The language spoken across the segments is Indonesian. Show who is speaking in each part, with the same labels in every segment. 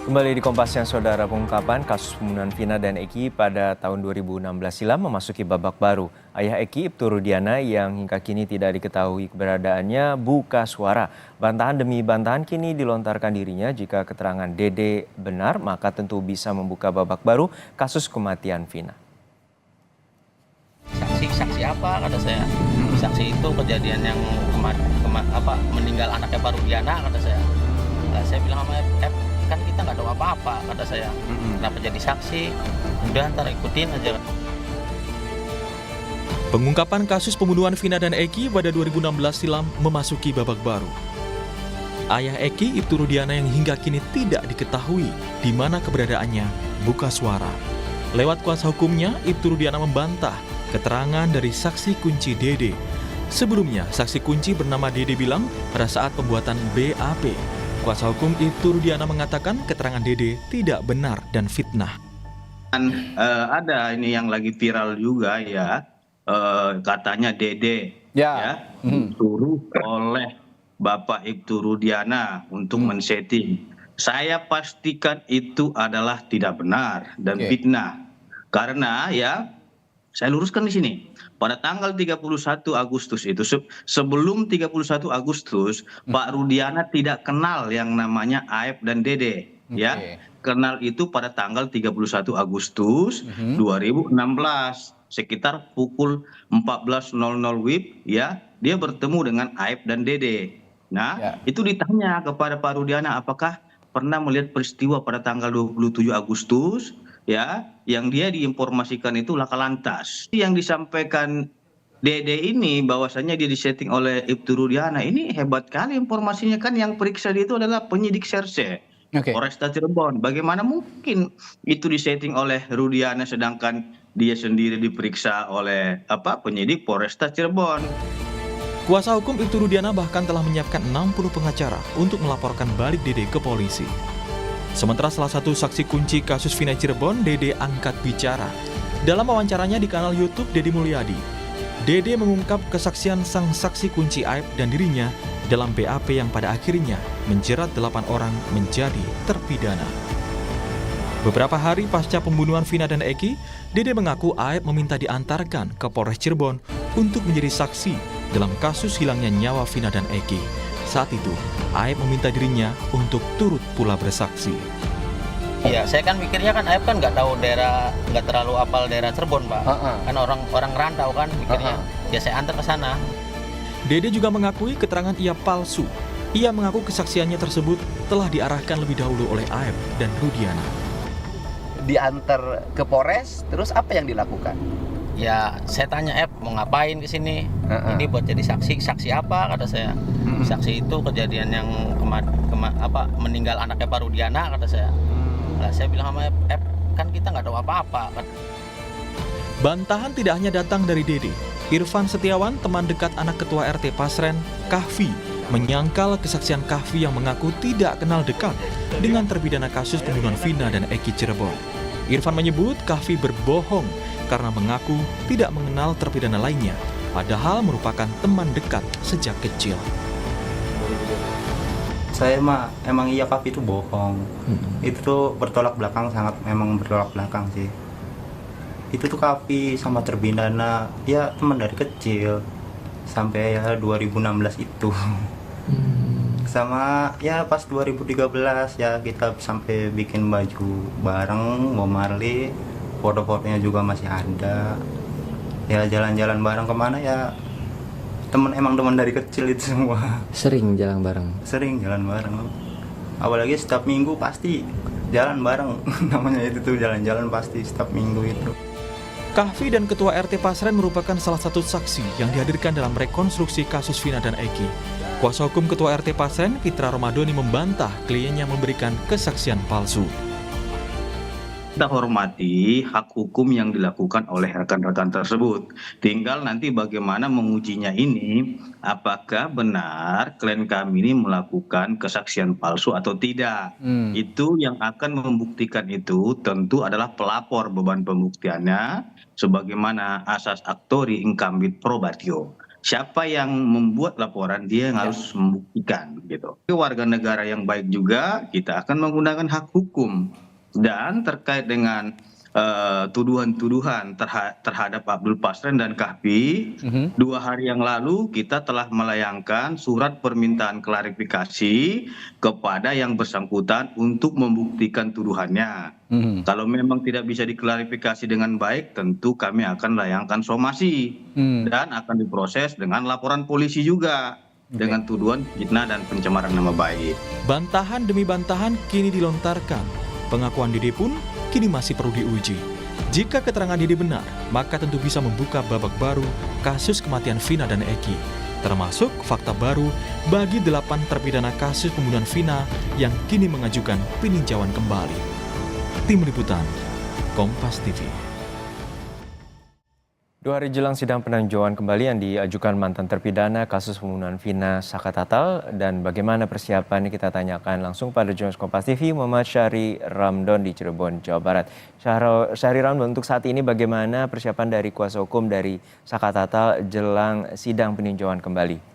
Speaker 1: Kembali di Kompas Siang Saudara, pengungkapan kasus pembunuhan Vina dan Eki pada tahun 2016 silam memasuki babak baru. Ayah Eki, Ibtu Rudiana, yang hingga kini tidak diketahui keberadaannya, buka suara. Bantahan demi bantahan kini dilontarkan dirinya. Jika keterangan Dede benar, maka tentu bisa membuka babak baru kasus kematian Vina.
Speaker 2: Saksi apa, kata saya. Saksi itu kejadian yang meninggal anaknya Pak Rudiana, kata saya. Nah, saya bilang sama F, kan kita nggak tahu apa-apa, kata saya. Kenapa jadi saksi? Udah, ntar ikutin aja.
Speaker 3: Pengungkapan kasus pembunuhan Vina dan Eki pada 2016 silam memasuki babak baru. Ayah Eki, Ibtu Rudiana, yang hingga kini tidak diketahui di mana keberadaannya, buka suara. Lewat kuasa hukumnya, Ibtu Rudiana membantah keterangan dari saksi kunci Dede. Sebelumnya, saksi kunci bernama Dede bilang pada saat pembuatan BAP, kuasa hukum Ibtu Rudiana mengatakan keterangan Dede tidak benar dan fitnah.
Speaker 4: Ada ini yang lagi viral juga ya, katanya Dede disuruh oleh Bapak Ibtu Rudiana untuk men-setting. Saya pastikan itu adalah tidak benar dan fitnah. Karena ya, saya luruskan di sini. Pada tanggal 31 Agustus itu, sebelum 31 Agustus, Pak Rudiana tidak kenal yang namanya Aep dan Dede. Ya, kenal itu pada tanggal 31 Agustus 2016, sekitar pukul 14.00 WIB, ya, dia bertemu dengan Aep dan Dede. Nah, itu ditanya kepada Pak Rudiana, apakah pernah melihat peristiwa pada tanggal 27 Agustus, ya, yang dia diinformasikan itu laka lantas. Yang disampaikan Dede ini bahwasannya dia disetting oleh Ibtu Rudiana, ini hebat kali informasinya, kan yang periksa dia itu adalah penyidik Serse Polresta Cirebon. Bagaimana mungkin itu disetting oleh Rudiana sedangkan dia sendiri diperiksa oleh penyidik Polresta Cirebon.
Speaker 3: Kuasa hukum Ibtu Rudiana bahkan telah menyiapkan 60 pengacara untuk melaporkan balik Dede ke polisi. Sementara salah satu saksi kunci kasus Vina Cirebon, Dede, angkat bicara. Dalam wawancaranya di kanal YouTube Deddy Mulyadi, Dede mengungkap kesaksian sang saksi kunci Aep dan dirinya dalam BAP yang pada akhirnya menjerat 8 orang menjadi terpidana. Beberapa hari pasca pembunuhan Vina dan Eki, Dede mengaku Aep meminta diantarkan ke Polres Cirebon untuk menjadi saksi dalam kasus hilangnya nyawa Vina dan Eki. Saat itu, Aep meminta dirinya untuk turut pula bersaksi.
Speaker 2: Iya, saya kan mikirnya kan Aep kan nggak tahu daerah, nggak terlalu apal daerah Cirebon, Pak. Kan orang rantau kan mikirnya. Ya saya antar ke sana.
Speaker 3: Dede juga mengakui keterangan ia palsu. Ia mengaku kesaksiannya tersebut telah diarahkan lebih dahulu oleh Aep dan Rudiana.
Speaker 5: Diantar ke Polres, terus apa yang dilakukan?
Speaker 2: Ya, saya tanya F, mau ngapain ke sini? Ini buat jadi saksi. Saksi apa, kata saya. Saksi itu kejadian yang meninggal anaknya Pak Rudiana, kata saya. Nah, saya bilang sama F, kan kita nggak tahu apa-apa.
Speaker 3: Bantahan tidak hanya datang dari Dede. Irfan Setiawan, teman dekat anak ketua RT Pasren, Kahfi, menyangkal kesaksian Kahfi yang mengaku tidak kenal dekat dengan terpidana kasus pembunuhan Vina dan Eki Cirebon. Irfan menyebut Kahfi berbohong karena mengaku tidak mengenal terpidana lainnya, padahal merupakan teman dekat sejak kecil.
Speaker 6: Saya mah emang iya Kahfi itu bohong. Itu tuh bertolak belakang, sangat memang bertolak belakang sih. Itu tuh Kahfi sama terpidana ya teman dari kecil sampai ya 2016 itu. Sama ya pas 2013 ya kita sampai bikin baju bareng, Bob Marley. Foto-fotonya juga masih ada. Ya jalan-jalan bareng kemana ya, emang teman dari kecil itu semua.
Speaker 7: Sering jalan bareng?
Speaker 6: Sering jalan bareng. Apalagi setiap minggu pasti jalan bareng. Namanya itu tuh jalan-jalan pasti setiap minggu itu.
Speaker 3: Kahfi dan Ketua RT Pasren merupakan salah satu saksi yang dihadirkan dalam rekonstruksi kasus Vina dan Eki. Kuasa hukum Ketua RT Pasren, Fitra Romadoni, membantah kliennya memberikan kesaksian palsu.
Speaker 4: Kita hormati hak hukum yang dilakukan oleh rekan-rekan tersebut. Tinggal nanti bagaimana mengujinya ini, apakah benar klien kami ini melakukan kesaksian palsu atau tidak. Itu yang akan membuktikan itu tentu adalah pelapor, beban pembuktiannya sebagaimana asas actori incambit probatio. siapa yang membuat laporan dia yang harus membuktikan gitu. Warga negara yang baik juga kita akan menggunakan hak hukum. Dan terkait dengan tuduhan-tuduhan terhadap Abdul Pasren dan Kahfi, 2 hari yang lalu kita telah melayangkan surat permintaan klarifikasi kepada yang bersangkutan untuk membuktikan tuduhannya. Kalau memang tidak bisa diklarifikasi dengan baik, tentu kami akan layangkan somasi dan akan diproses dengan laporan polisi juga dengan tuduhan fitnah dan pencemaran nama baik.
Speaker 3: Bantahan demi bantahan kini dilontarkan. Pengakuan Dede pun kini masih perlu diuji. Jika keterangan Dede benar, maka tentu bisa membuka babak baru kasus kematian Vina dan Eki, termasuk fakta baru bagi 8 terpidana kasus pembunuhan Vina yang kini mengajukan peninjauan kembali. Tim Liputan, Kompas TV.
Speaker 1: 2 hari jelang sidang peninjauan kembali yang diajukan mantan terpidana kasus pembunuhan Vina Sakatatal, dan bagaimana persiapannya kita tanyakan langsung pada jurnalis Kompas TV Muhammad Syahri Ramdon di Cirebon, Jawa Barat. Syahri Ramdon, untuk saat ini bagaimana persiapan dari kuasa hukum dari Sakatatal jelang sidang peninjauan kembali?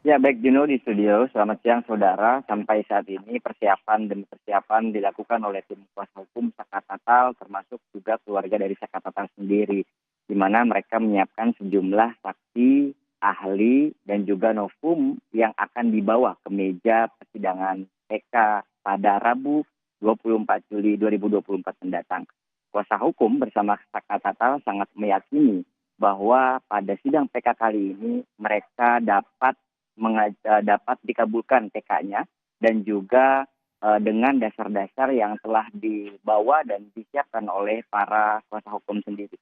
Speaker 7: Ya, baik Juno di studio. Selamat siang saudara. Sampai saat ini persiapan demi persiapan dilakukan oleh tim kuasa hukum Sakatatal, termasuk juga keluarga dari Sakatatal sendiri, di mana mereka menyiapkan sejumlah saksi, ahli, dan juga novum yang akan dibawa ke meja persidangan PK pada Rabu 24 Juli 2024 mendatang. Kuasa hukum bersama Sakatatal sangat meyakini bahwa pada sidang PK kali ini mereka dapat dikabulkan PK-nya, dan juga dengan dasar-dasar yang telah dibawa dan disiapkan oleh para kuasa hukum sendiri.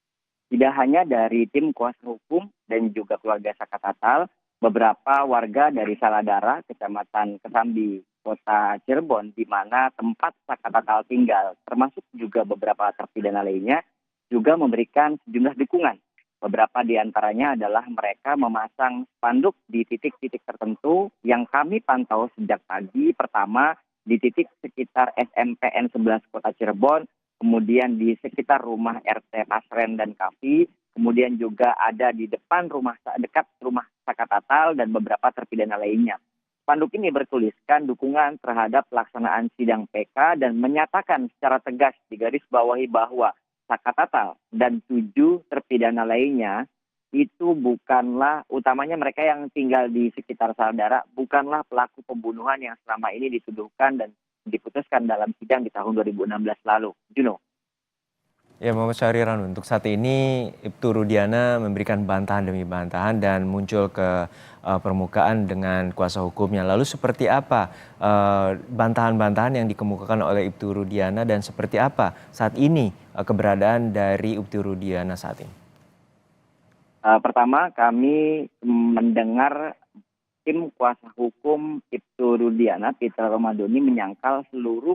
Speaker 7: Tidak hanya dari tim kuasa hukum dan juga keluarga Sakatatal, beberapa warga dari Saladara, Kecamatan Kesambi, Kota Cirebon, di mana tempat Sakatatal tinggal, termasuk juga beberapa terpidana lainnya, juga memberikan sejumlah dukungan. Beberapa di antaranya adalah mereka memasang spanduk di titik-titik tertentu yang kami pantau sejak pagi. Pertama, di titik sekitar SMPN 11 Kota Cirebon, kemudian di sekitar rumah RT Pasren dan Kahfi, kemudian juga ada di depan dekat rumah Sakatatal dan beberapa terpidana lainnya. Spanduk ini bertuliskan dukungan terhadap pelaksanaan sidang PK dan menyatakan secara tegas digarisbawahi bahwa Sakatatal dan 7 terpidana lainnya itu bukanlah, utamanya mereka yang tinggal di sekitar Saladara, bukanlah pelaku pembunuhan yang selama ini dituduhkan dan diputuskan dalam sidang di tahun 2016 lalu. Juno.
Speaker 1: Ya, Muhammad Syahri Ramdon, untuk saat ini Ibtu Rudiana memberikan bantahan demi bantahan dan muncul ke permukaan dengan kuasa hukumnya. Lalu seperti apa bantahan-bantahan yang dikemukakan oleh Ibtu Rudiana, dan seperti apa saat ini keberadaan dari Ibtu Rudiana saat ini?
Speaker 7: Pertama, kami mendengar tim kuasa hukum Ibtu Rudiana, Pitra Romadoni, menyangkal seluruh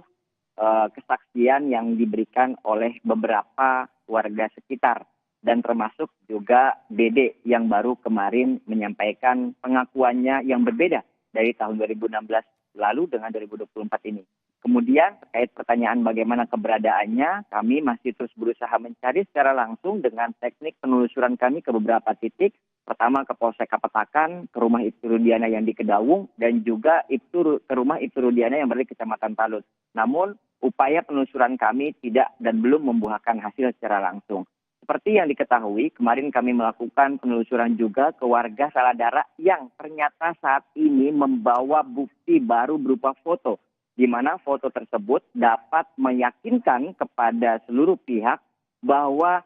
Speaker 7: kesaksian yang diberikan oleh beberapa warga sekitar, dan termasuk juga Dede yang baru kemarin menyampaikan pengakuannya yang berbeda dari tahun 2016 lalu dengan 2024 ini. Kemudian terkait pertanyaan bagaimana keberadaannya, kami masih terus berusaha mencari secara langsung dengan teknik penelusuran kami ke beberapa titik. Pertama ke Polsek Kapetakan, ke rumah Ibtu Rudiana yang di Kedawung, dan juga ke rumah Ibtu Rudiana yang berada di Kecamatan Talut. Namun upaya penelusuran kami tidak dan belum membuahkan hasil secara langsung. Seperti yang diketahui, kemarin kami melakukan penelusuran juga ke warga Saladara yang ternyata saat ini membawa bukti baru berupa foto, di mana foto tersebut dapat meyakinkan kepada seluruh pihak bahwa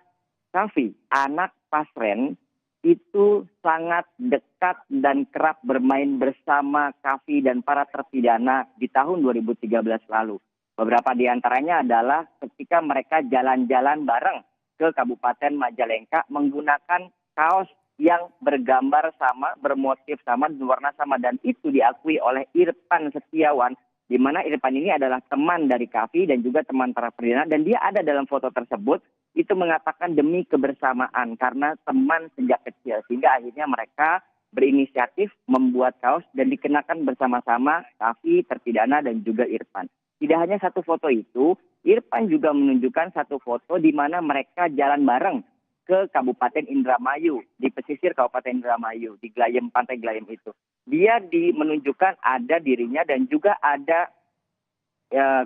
Speaker 7: Kahfi, anak Pasren, itu sangat dekat dan kerap bermain bersama Kahfi dan para terpidana di tahun 2013 lalu. Beberapa di antaranya adalah ketika mereka jalan-jalan bareng ke Kabupaten Majalengka menggunakan kaos yang bergambar sama, bermotif sama, berwarna sama, dan itu diakui oleh Irfan Setiawan, di mana Irfan ini adalah teman dari Kahfi dan juga teman para terpidana, dan dia ada dalam foto tersebut. Itu mengatakan demi kebersamaan karena teman sejak kecil, sehingga akhirnya mereka berinisiatif membuat kaos dan dikenakan bersama-sama Kahfi, terpidana, dan juga Irfan. Tidak hanya satu foto itu, Irfan juga menunjukkan satu foto di mana mereka jalan bareng ke Kabupaten Indramayu, di pesisir Kabupaten Indramayu, di Glayem, Pantai Glayem itu. Dia menunjukkan ada dirinya dan juga ada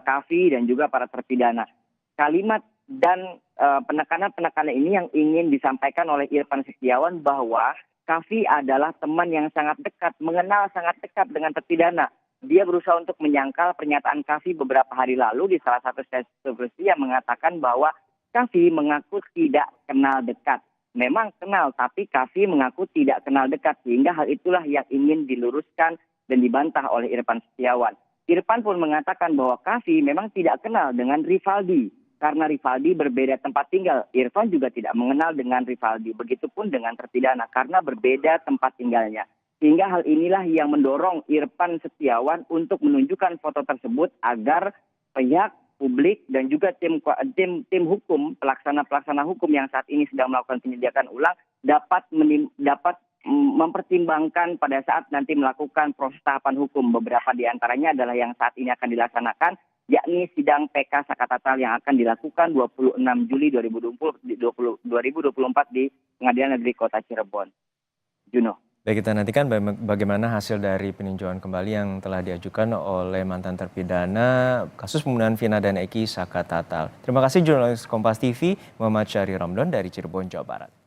Speaker 7: Kavi dan juga para terpidana. Kalimat dan penekanan-penekanan ini yang ingin disampaikan oleh Irfan Setiawan bahwa Kavi adalah teman yang sangat dekat, mengenal sangat dekat dengan terpidana. Dia berusaha untuk menyangkal pernyataan Kavi beberapa hari lalu di salah satu stasiun televisi yang mengatakan bahwa Kavi mengaku tidak kenal dekat. Memang kenal, tapi Kavi mengaku tidak kenal dekat. Sehingga hal itulah yang ingin diluruskan dan dibantah oleh Irfan Setiawan. Irfan pun mengatakan bahwa Kavi memang tidak kenal dengan Rivaldi. Karena Rivaldi berbeda tempat tinggal. Irfan juga tidak mengenal dengan Rivaldi. Begitupun dengan terpidana karena berbeda tempat tinggalnya. Sehingga hal inilah yang mendorong Irfan Setiawan untuk menunjukkan foto tersebut agar pihak publik dan juga tim hukum, pelaksana hukum yang saat ini sedang melakukan penyelidikan ulang dapat mempertimbangkan pada saat nanti melakukan proses tahapan hukum. Beberapa di antaranya adalah yang saat ini akan dilaksanakan, yakni sidang PK Sakatatal yang akan dilakukan 26 Juli 2024 di Pengadilan Negeri Kota Cirebon. Juno.
Speaker 1: Baik, kita nantikan bagaimana hasil dari peninjauan kembali yang telah diajukan oleh mantan terpidana kasus pembunuhan Vina dan Eki Sakatatal. Terima kasih jurnalis Kompas TV Muhammad Syahri Ramdan dari Cirebon, Jawa Barat.